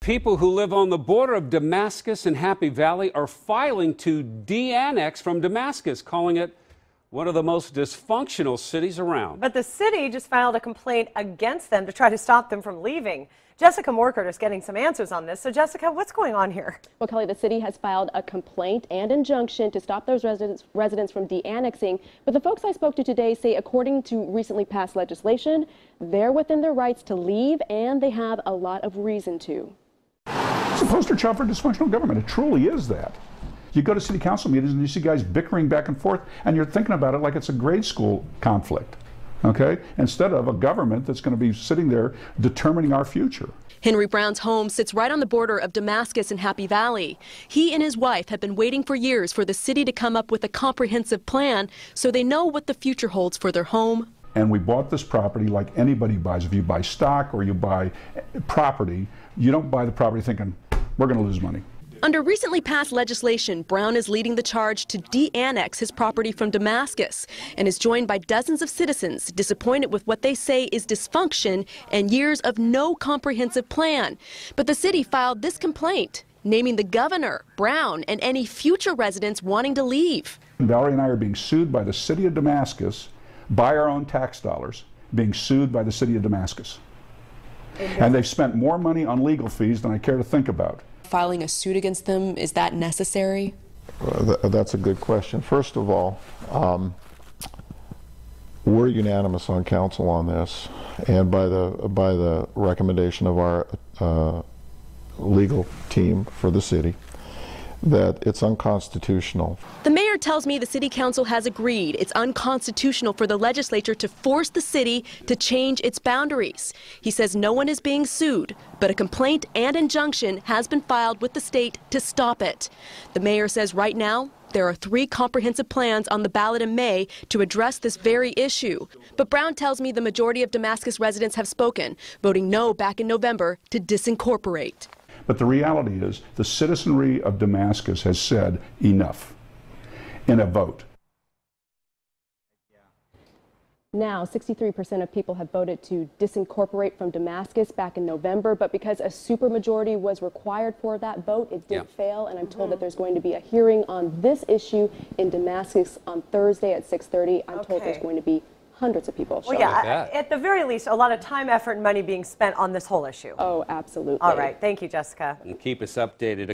People who live on the border of Damascus and Happy Valley are filing to de-annex from Damascus, calling it one of the most dysfunctional cities around. But the city just filed a complaint against them to try to stop them from leaving. Jessica Morkert is getting some answers on this. So, Jessica, what's going on here? Well, Kelly, the city has filed a complaint and injunction to stop those residents from de-annexing. But the folks I spoke to today say, according to recently passed legislation, they're within their rights to leave, and they have a lot of reason to. It's a poster child for dysfunctional government. It truly is that. You go to city council meetings and you see guys bickering back and forth, and you're thinking about it like it's a grade school conflict, okay? Instead of a government that's going to be sitting there determining our future. Henry Brown's home sits right on the border of Damascus and Happy Valley. He and his wife have been waiting for years for the city to come up with a comprehensive plan so they know what the future holds for their home. And we bought this property like anybody buys. If you buy stock or you buy property, you don't buy the property thinking, we're going to lose money. Under recently passed legislation, Brown is leading the charge to de-annex his property from Damascus and is joined by dozens of citizens disappointed with what they say is dysfunction and years of no comprehensive plan. But the city filed this complaint, naming the governor, Brown, and any future residents wanting to leave. Valerie and I are being sued by the city of Damascus, by our own tax dollars, being sued by the city of Damascus. And they've spent more money on legal fees than I care to think about. Filing a suit against them, is that necessary? That's a good question. First of all, we're unanimous on council on this, and by the recommendation of our legal team for the city, that it's unconstitutional. The mayor tells me the city council has agreed it's unconstitutional for the legislature to force the city to change its boundaries. He says no one is being sued, but a complaint and injunction has been filed with the state to stop it. The mayor says right now there are 3 comprehensive plans on the ballot in May to address this very issue. But Brown tells me the majority of Damascus residents have spoken, voting no back in November to disincorporate. But the reality is the citizenry of Damascus has said enough in a vote. Now, 63% of people have voted to disincorporate from Damascus back in November, but because a supermajority was required for that vote, it did fail, and I'm told that there's going to be a hearing on this issue in Damascus on Thursday at 6:30. I'm told there's going to be hundreds of people. Well, yeah, at the very least, a lot of time, effort, and money being spent on this whole issue. Oh, absolutely. All right. Thank you, Jessica. And keep us updated.